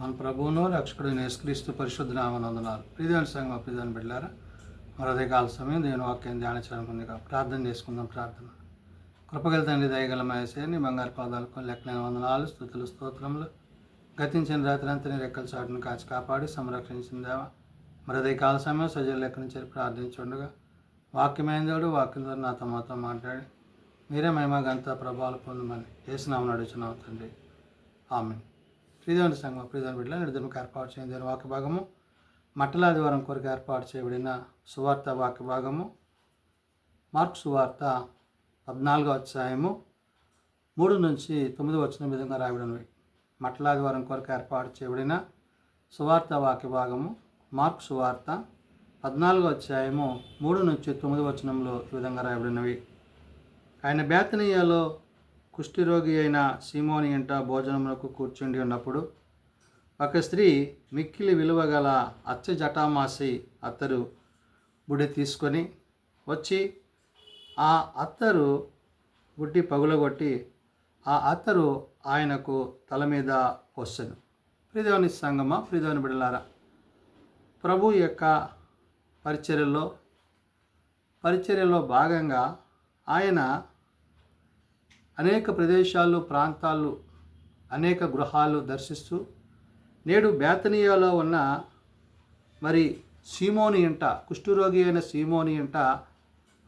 మన ప్రభువును రక్షకుడైన యేసుక్రీస్తు పరిశుద్ధ నామనందనాలు. ప్రియమైన సంఘం, ప్రియమైన బిడ్డలారా, మరొదయకాల సమయం దేవుని వాక్యం ధ్యానించడం ముందుగా ప్రార్థన చేసుకుందాం. కృపగల తండ్రి, దయగల మహేశ్వరి, నీ బంగారు పాదాలకు లెక్కలేని వందనాలు, స్తుతులు, స్తోత్రములు. గతించిన రాత్రి అంతా నీ రెక్కల చాటును కాచి కాపాడి సంరక్షించిన దేవా, మరొదయకాల సమయం సజీవ లెక్క నుంచి ప్రార్థించుండగా వాక్యమైన దేవుడు వాక్యం ద్వారా నాతో మాతో మాట్లాడి మీరే మహిమ ఘనత ప్రభావాలు పొందమని యేసునామమున అడుగుచున్నాం తండ్రి. ఆమేన్. ప్రియమైన సంఘం, ప్రియమైన బిడ్డల నిడుదలకు ఏర్పాటు చేయని దేవుని వాక్య భాగము మట్టలాదివారం కొరకు ఏర్పాటు చేయబడిన సువార్త వాక్య భాగము మార్కు సువార్త 14వ అధ్యాయము 3 నుంచి 9 వచ్చిన విధంగా రాయబడినవి. మట్టలాదివారం కొరకు ఏర్పాటు చేయబడిన సువార్త వాక్య భాగము మార్కు సువార్త 14వ అధ్యాయము 3 నుంచి 9 వచనంలో ఈ విధంగా రాయబడినవి. ఆయన బేతనీయలో కుష్ఠరోగి అయిన సీమోని ఇంట భోజనములకు కూర్చుండి ఉన్నప్పుడు ఒక స్త్రీ మిక్కిలి విలువ గల అచ్చ జటామాసి అత్తరు బుడ్డి తీసుకొని వచ్చి ఆ అత్తరు బుడ్డి పగులగొట్టి ఆ అత్తరు ఆయనకు తల మీద పోసెను. ప్రియదేవుని సంగమా, ప్రియదేవుని బిడ్డలారా, ప్రభు యొక్క పరిచర్యలో భాగంగా ఆయన అనేక ప్రదేశాలు, ప్రాంతాలు, అనేక గృహాలు దర్శిస్తూ నేడు బేతనీయలో ఉన్న సీమోని ఇంట, కుష్ఠరోగి అయిన సీమోని ఇంట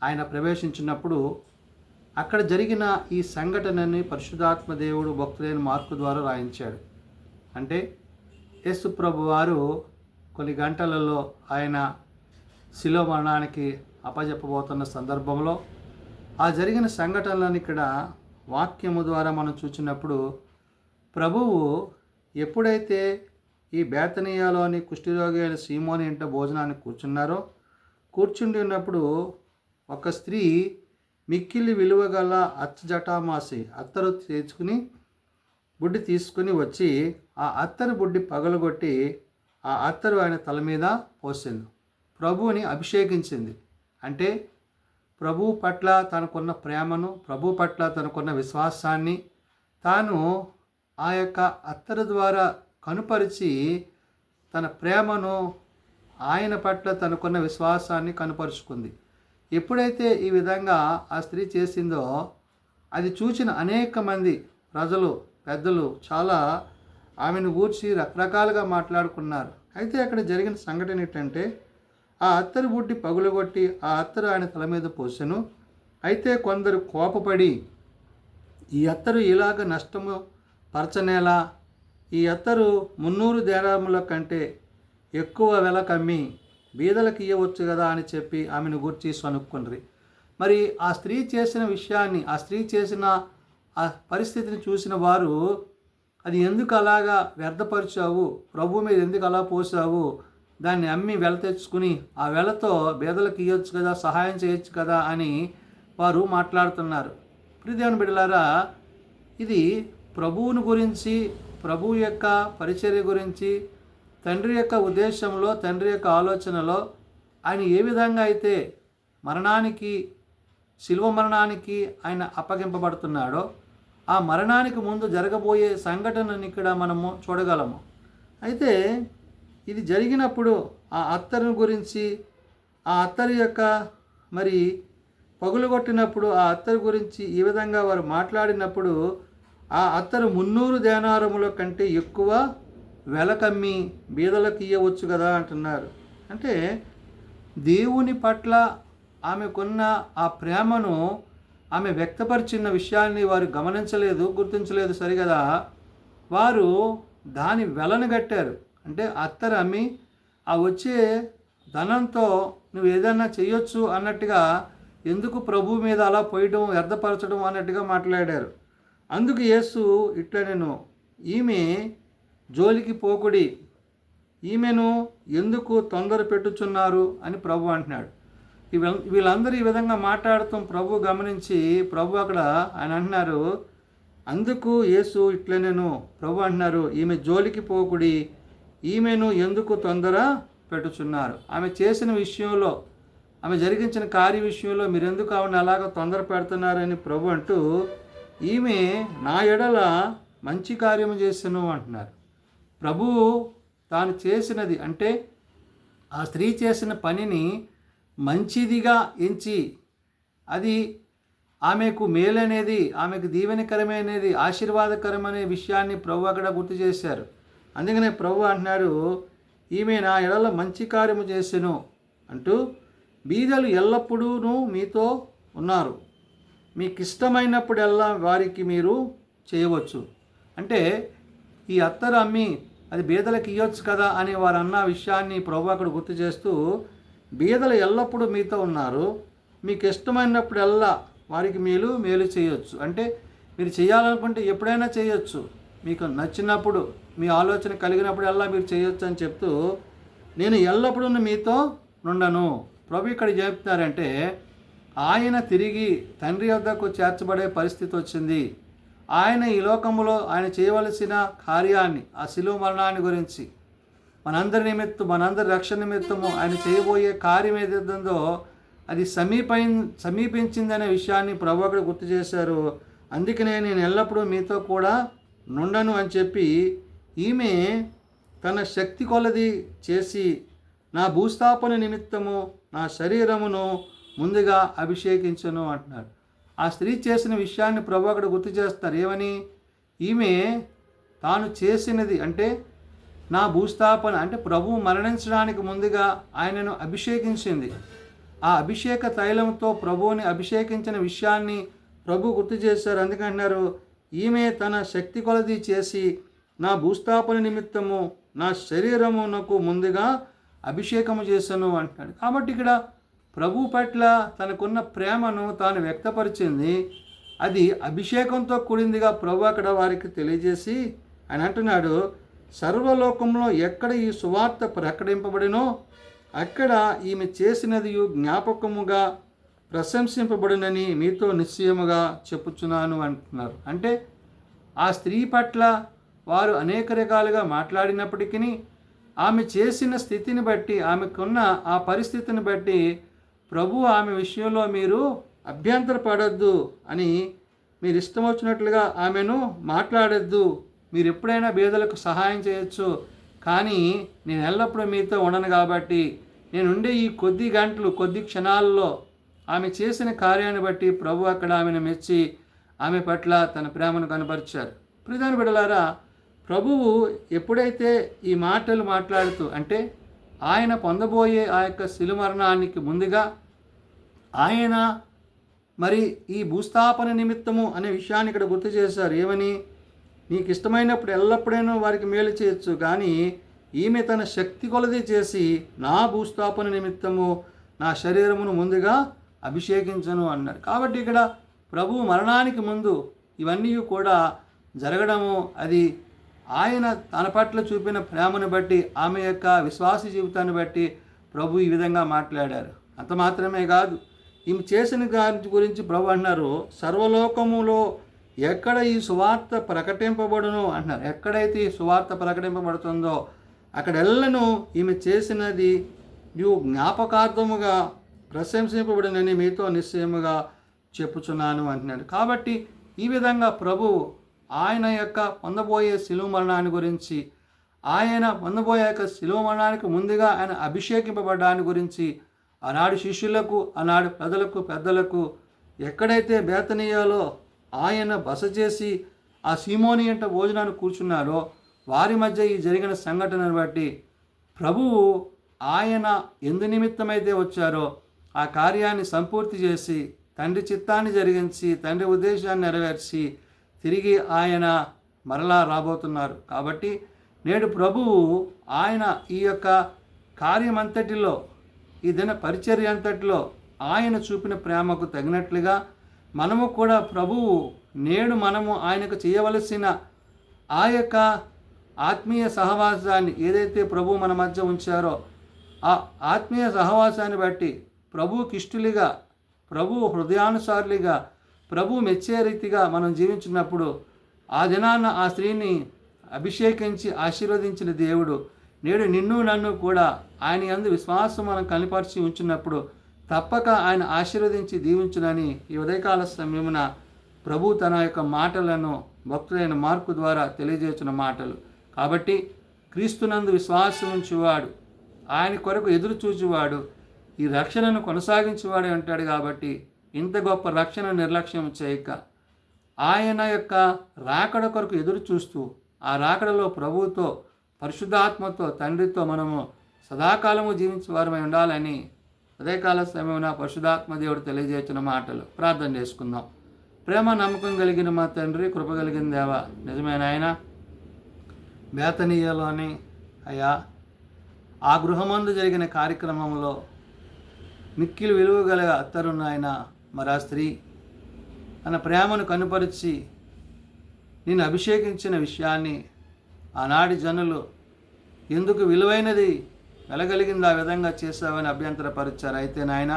ఆయన ప్రవేశించినప్పుడు అక్కడ జరిగిన ఈ సంఘటనని పరిశుద్ధాత్మ దేవుడు భక్తులైన మార్కు ద్వారా రాయించాడు. అంటే యేసు ప్రభు వారు కొన్ని గంటలలో ఆయన శిలువ మరణానికి అప్పజెప్పబోతున్న సందర్భంలో ఆ జరిగిన సంఘటనలను ఇక్కడ వాక్యము ద్వారా మనం చూసినప్పుడు ప్రభువు ఎప్పుడైతే ఈ బేతనీయలోని కుష్ఠరోగి అయిన సీమోని ఇంట భోజనానికి కూర్చుండి ఉన్నప్పుడు ఒక స్త్రీ మిక్కిలి విలువగల అచ్చజటామాసి అత్తరు తెచ్చుకుని బుడ్డి తీసుకుని వచ్చి ఆ అత్తరు బుడ్డి పగలగొట్టి ఆ అత్తరు ఆయన తల మీద పోసింది. ప్రభువుని అభిషేకించింది. అంటే ప్రభు పట్ల తనకున్న ప్రేమను, ప్రభు పట్ల తనకున్న విశ్వాసాన్ని తాను ఆ యొక్క అత్తరు ద్వారా కనుపరిచి తన ప్రేమను, ఆయన పట్ల తనకున్న విశ్వాసాన్ని కనుపరుచుకుంది. ఎప్పుడైతే ఈ విధంగా ఆ స్త్రీ చేసిందో అది చూసిన అనేక మంది ప్రజలు, పెద్దలు చాలా ఆమెను గూర్చి రకరకాలుగా మాట్లాడుకున్నారు. అయితే అక్కడ జరిగిన సంఘటన ఏంటంటే ఆ అత్తరు బుడ్డి పగులగొట్టి ఆ అత్తరు ఆయన తల మీద పోసెను. అయితే కొందరు కోపపడి ఈ అత్తరు ఇలాగ నష్టము పరచనేలా, ఈ అత్తరు 300 దేనారముల కంటే ఎక్కువ వెల కమ్మి బీదలకు ఇవ్వవచ్చు కదా అని చెప్పి ఆమెను గుర్చి సనుక్కుండ్రి. మరి ఆ స్త్రీ చేసిన విషయాన్ని, ఆ స్త్రీ చేసిన ఆ పరిస్థితిని చూసిన వారు, అది ఎందుకు అలాగా వ్యర్థపరిచావు, ప్రభు మీద ఎందుకు అలా పోసావు, దాన్ని అమ్మి వెల తెచ్చుకుని ఆ వెలతో బేదలకు ఇవ్వచ్చు కదా, సహాయం చేయొచ్చు కదా అని వారు మాట్లాడుతున్నారు. ప్రియదేవుని బిడ్డలారా, ఇది ప్రభువుని గురించి, ప్రభువు యొక్క పరిచర్య గురించి, తండ్రి యొక్క ఉద్దేశంలో, తండ్రి యొక్క ఆలోచనలో ఆయన ఏ విధంగా అయితే శిలువ మరణానికి ఆయన అప్పగింపబడుతున్నాడో ఆ మరణానికి ముందు జరగబోయే సంఘటనని ఇక్కడ మనము చూడగలము. అయితే ఇది జరిగినప్పుడు ఆ అత్తరు గురించి, ఆ అత్తరు యొక్క పగులుగొట్టినప్పుడు ఆ అత్తరు గురించి ఈ విధంగా వారు మాట్లాడినప్పుడు ఆ అత్తరు 300 దేనారముల కంటే ఎక్కువ వెల కమ్మి బీదలకు ఇవ్వవచ్చు కదా అంటున్నారు. అంటే దేవుని పట్ల ఆమెకున్న ఆ ప్రేమను ఆమె వ్యక్తపరిచిన విషయాన్ని వారు గమనించలేదు, గుర్తించలేదు సరిగదా. వారు దాని వెలను కట్టారు. అంటే అత్తరు అమ్మి ఆ వచ్చే ధనంతో నువ్వు ఏదైనా చేయొచ్చు అన్నట్టుగా, ఎందుకు ప్రభు మీద అలా పోయడం, వ్యర్థపరచడం అన్నట్టుగా మాట్లాడారు. అందుకు యేసు ఇట్లా, నేను ఈమె జోలికి పోకుడి, ఈమెను ఎందుకు తొందర పెట్టుచున్నారు అని ప్రభు అంటున్నాడు. వీళ్ళందరూ ఈ విధంగా మాట్లాడుతూ ప్రభు గమనించి ప్రభు అక్కడ ఆయన అంటున్నారు, అందుకు యేసు ఇట్లా, నేను ప్రభు అంటున్నారు, ఈమె జోలికి పోకుడి, ఈమెను ఎందుకు తొందర పెట్టుచున్నారు. ఆమె చేసిన విషయంలో, ఆమె జరిగించిన కార్య విషయంలో మీరు ఎందుకు ఆమెను అలాగ తొందర పెడుతున్నారని ప్రభు అంటూ, ఈమె నా ఎడల మంచి కార్యము చేసెను అంటున్నారు. ప్రభువు తాను చేసినది అంటే ఆ స్త్రీ చేసిన పనిని మంచిదిగా ఎంచి అది ఆమెకు మేలనేది, ఆమెకు దీవెనకరమైనది, ఆశీర్వాదకరమనే విషయాన్ని ప్రభు అక్కడ గుర్తు చేశారు. అందుకనే ప్రభు అంటున్నారు, ఈమె నా ఎడల మంచి కార్యము చేసెను అంటూ, బీదలు ఎల్లప్పుడూ మీతో ఉన్నారు, మీకు ఇష్టమైనప్పుడల్లా వారికి మీరు చేయవచ్చు. అంటే ఈ అత్తరు అమ్మి అది బీదలకు ఇవ్వచ్చు కదా అని వారు అన్న విషయాన్ని ప్రభు అక్కడ గుర్తు చేస్తూ, బీదలు ఎల్లప్పుడూ మీతో ఉన్నారు, మీకు ఇష్టమైనప్పుడల్లా వారికి మేలు చేయొచ్చు. అంటే మీరు చేయాలనుకుంటే ఎప్పుడైనా చేయొచ్చు, మీకు నచ్చినప్పుడు మీ ఆలోచన కలిగినప్పుడల్లా మీరు చేయొచ్చు అని చెప్తూ, నేను ఎల్లప్పుడూ మీతో నుండను. ప్రభు ఇక్కడ చెప్తున్నారంటే ఆయన తిరిగి తండ్రి వద్దకు చేర్చబడే పరిస్థితి వచ్చింది. ఆయన ఈ లోకంలో ఆయన చేయవలసిన కార్యాన్ని, ఆ శిలువ మరణాన్ని గురించి మనందరి రక్షణ నిమిత్తము ఆయన చేయబోయే కార్యం ఏదైతుందో అది సమీపించిందనే విషయాన్ని ప్రభు అక్కడ గుర్తు చేశారు. అందుకనే నేను ఎల్లప్పుడూ మీతో కూడా నుండను అని చెప్పి, ఈమె తన శక్తి కొలది చేసి నా భూస్థాపన నిమిత్తము నా శరీరమును ముందుగా అభిషేకించను అంటున్నాడు. ఆ స్త్రీ చేసిన విషయాన్ని ప్రభు అక్కడ గుర్తు చేస్తారు. ఏమని? ఈమె తాను చేసినది అంటే నా భూస్థాపన అంటే ప్రభువు మరణించడానికి ముందుగా ఆయనను అభిషేకించింది. ఆ అభిషేక తైలంతో ప్రభువుని అభిషేకించిన విషయాన్ని ప్రభు గుర్తు చేశారు. అందుకంటున్నారు, ఈమె తన శక్తి కొలది చేసి నా భూస్థాపన నిమిత్తము నా శరీరమునకు ముందుగా అభిషేకము చేశాను అంటున్నాడు. కాబట్టి ఇక్కడ ప్రభు పట్ల తనకున్న ప్రేమను తాను వ్యక్తపరిచింది. అది అభిషేకంతో కూడిందిగా ప్రభు అక్కడ వారికి తెలియజేసి ఆయన అంటున్నాడు, సర్వలోకంలో ఎక్కడ ఈ సువార్త ప్రకటింపబడినో అక్కడ ఈమె చేసినది జ్ఞాపకముగా ప్రశంసింపబడినని మీతో నిశ్చయముగా చెప్పుచున్నాను అంటున్నారు. అంటే ఆ స్త్రీ పట్ల వారు అనేక రకాలుగా మాట్లాడినప్పటికీ ఆమె చేసిన స్థితిని బట్టి, ఆమెకున్న ఆ పరిస్థితిని బట్టి ప్రభు ఆమె విషయంలో మీరు అభ్యంతరపడొద్దు అని, మీరు ఇష్టం వచ్చినట్లుగా ఆమెను మాట్లాడొద్దు, మీరు ఎప్పుడైనా బీదలకు సహాయం చేయొచ్చు, కానీ నేను ఎల్లప్పుడూ మీతో ఉండను కాబట్టి నేను ఉండే ఈ కొద్ది గంటలు కొద్ది క్షణాల్లో ఆమె చేసిన కార్యాన్ని బట్టి ప్రభు అక్కడ ఆమెను మెచ్చి ఆమె పట్ల తన ప్రేమను కనపరిచారు. ప్రియమైన బిడ్డలారా, ప్రభువు ఎప్పుడైతే ఈ మాటలు మాట్లాడుతూ అంటే ఆయన పొందబోయే ఆ యొక్క శిలువ మరణానికి ముందుగా ఆయన మరి ఈ భూస్థాపన నిమిత్తము అనే విషయాన్ని ఇక్కడ గుర్తు చేశారు. ఏమని? నీకు ఇష్టమైనప్పుడు ఎల్లప్పుడైనా వారికి మేలు చేయొచ్చు, కానీ ఈమె తన శక్తి కొలది చేసి నా భూస్థాపన నిమిత్తము నా శరీరమును ముందుగా అభిషేకించను అన్నారు. కాబట్టి ఇక్కడ ప్రభు మరణానికి ముందు ఇవన్నీ కూడా జరగడము అది ఆయన తన పట్ల చూపిన ప్రేమను బట్టి, ఆమె యొక్క విశ్వాస జీవితాన్ని బట్టి ప్రభు ఈ విధంగా మాట్లాడారు. అంత మాత్రమే కాదు, ఈమె చేసిన దాని గురించి ప్రభు అన్నారు, సర్వలోకములో ఎక్కడ ఈ సువార్త ప్రకటింపబడును అంటున్నారు. ఎక్కడైతే ఈ సువార్త ప్రకటింపబడుతుందో అక్కడెల్లను ఈమె చేసినది జ్ఞాపకార్థముగా ప్రశంసింపబడినని మీతో నిశ్చయముగా చెప్పుచున్నాను అంటున్నాడు. కాబట్టి ఈ విధంగా ప్రభు ఆయన యొక్క పొందబోయే శిలువ మరణాన్ని గురించి, ఆయన పొందబోయే యొక్క శిలువ మరణానికి ముందుగా ఆయన అభిషేకింపబడ్డాన్ని గురించి ఆనాడు శిష్యులకు, ఆనాడు ప్రజలకు, పెద్దలకు ఎక్కడైతే బేతనీయాలో ఆయన బస చేసి ఆ సీమోని అంట భోజనాన్ని కూర్చున్నారో వారి మధ్య ఈ జరిగిన సంఘటనను బట్టి ప్రభువు ఆయన ఎందు నిమిత్తమైతే వచ్చారో ఆ కార్యాన్ని సంపూర్తి చేసి తండ్రి చిత్తాన్ని జరిగించి తండ్రి ఉద్దేశాన్ని నెరవేర్చి తిరిగి ఆయన మరలా రాబోతున్నారు. కాబట్టి నేడు ప్రభువు ఆయన ఈ యొక్క కార్యమంతటిలో, ఈ దిన పరిచర్య అంతటిలో ఆయన చూపిన ప్రేమకు తగినట్లుగా మనము కూడా ప్రభువు నేడు మనము ఆయనకు చేయవలసిన ఆ యొక్క ఆత్మీయ సహవాసాన్ని ఏదైతే ప్రభువు మన మధ్య ఉంచారో ఆ ఆత్మీయ సహవాసాన్ని బట్టి ప్రభువుకి ఇష్టలుగా, ప్రభువు హృదయానుసారులుగా, ప్రభు మెచ్చే రీతిగా మనం జీవించినప్పుడు ఆ దినాన ఆ స్త్రీని అభిషేకించి ఆశీర్వదించిన దేవుడు నేడు నిన్ను నన్ను కూడా ఆయన యందు విశ్వాసం మనం కనపరిచి ఉంచినప్పుడు తప్పక ఆయన ఆశీర్వదించి దీవించునని ఈ ఉదయకాల సమయమున ప్రభు తన యొక్క మాటలను భక్తులైన మార్కు ద్వారా తెలియజేసిన మాటలు. కాబట్టి క్రీస్తునందు విశ్వాసం ఉంచువాడు, ఆయన కొరకు ఎదురు చూచువాడు ఈ రక్షణను కొనసాగించేవాడే ఉంటాడు. కాబట్టి ఇంత గొప్ప రక్షణ నిర్లక్ష్యం చేయక ఆయన యొక్క రాకడ కొరకు ఎదురు చూస్తూ ఆ రాకడలో ప్రభువుతో పరిశుద్ధాత్మతో తండ్రితో మనము సదాకాలము జీవించేవారమై ఉండాలని ఉదయకాల సమయమున పరిశుద్ధాత్మ దేవుడు తెలియజేసిన మాటలు ప్రార్థన చేసుకుందాం. ప్రేమ నమ్మకం కలిగిన మా తండ్రి, కృప కలిగిన దేవ, నిజమైన ఆయన బేతనీయలోని అయ్యా ఆ గృహమందు జరిగిన కార్యక్రమంలో మిక్కిలి విలువ గల అత్తరున్న ఆయన మరి ఆ స్త్రీ తన ప్రేమను కనుపరిచి నేను అభిషేకించిన విషయాన్ని ఆనాటి జనులు ఎందుకు విలువైనది వెలగలిగింది ఆ విధంగా చేశావని అభ్యంతరపరిచారు. అయితే నాయన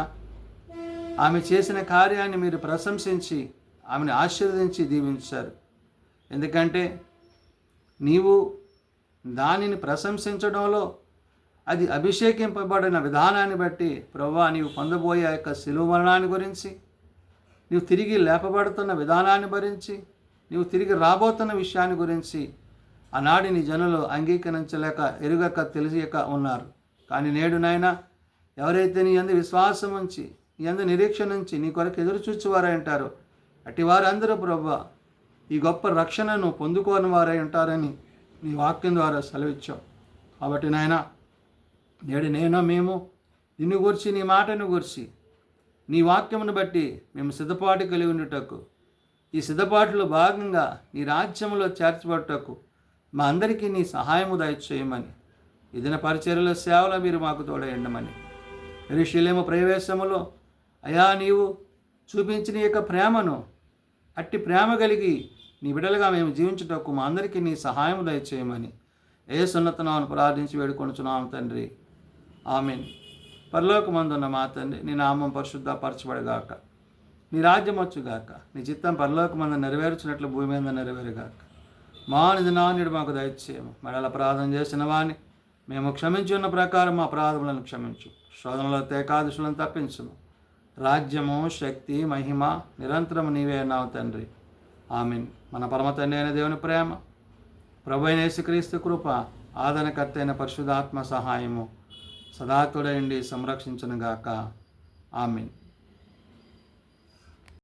ఆమె చేసిన కార్యాన్ని మీరు ప్రశంసించి ఆమెను ఆశీర్వదించి దీవించారు. ఎందుకంటే నీవు దానిని ప్రశంసించడంలో అది అభిషేకింపబడిన విధానాన్ని బట్టి ప్రభువా నీవు పొందబోయే ఆ యొక్క శిలువ మరణాన్ని గురించి, నీవు తిరిగి లేపబడుతున్న విధానాన్ని గురించి, నీవు తిరిగి రాబోతున్న విషయాన్ని గురించి ఆనాడు నీ జనులు అంగీకరించలేక ఎరుగక తెలియక ఉన్నారు. కానీ నేడు నాయన ఎవరైతే నీ యందు విశ్వాసం ఉంచి నీ యందు నిరీక్షణ నుంచి నీ కొరకు ఎదురు చూచేవారై ఉంటారో అట్టి వారందరూ ప్రభువా ఈ గొప్ప రక్షణను పొందుకోని వారై ఉంటారని నీ వాక్యం ద్వారా సెలవిచ్చావు. కాబట్టి నాయన నేడు మేము నిన్ను గురించి, నీ మాటను గురించి, నీ వాక్యమును బట్టి మేము సిద్ధపాటు కలిగి ఉండుటకు, ఈ సిద్ధపాటులో భాగంగా నీ రాజ్యంలో చేర్చబడుటకు మా అందరికీ నీ సహాయము దయచేయమని, ఈ దిన పరిచర్యల సేవలో మీరు మాకు తోడయండమని, యెరూషలేము ప్రవేశములో అయా నీవు చూపించిన యొక్క ప్రేమను అట్టి ప్రేమ కలిగి నీ బిడ్డలుగా మేము జీవించుటకు మా అందరికీ నీ సహాయం దయచేయమని యేసున్నతనామమున ప్రార్థించి వేడుకొనుచున్నాము తండ్రి, ఆమేన్. పరలోకమందున్న మా తండ్రి, నీ నామం పరిశుద్ధపరచబడుగాక, నీ రాజ్యం వచ్చుగాక, నీ చిత్తం పరలోకమందు నెరవేర్చినట్లు భూమి మీద నెరవేరుగాక. మా నిజనాన్యుడు మాకు దయచేయము, మరల అపరాధం చేసిన వాడిని మేము క్షమించి ఉన్న ప్రకారం మా అపరాధములను క్షమించు, శోధనలో ఏకాదశులను తప్పించుము. రాజ్యము, శక్తి, మహిమ నిరంతరము నీవే అన్నావు తండ్రి, ఆమేన్. మన పరమ తండ్రి అయిన దేవుని ప్రేమ, ప్రభు అయిన యేసుక్రీస్తు కృప, ఆదరణకర్త అయిన పరిశుద్ధాత్మ సహాయము సదాతుడైండి సంరక్షించునుగాక, ఆమేన్.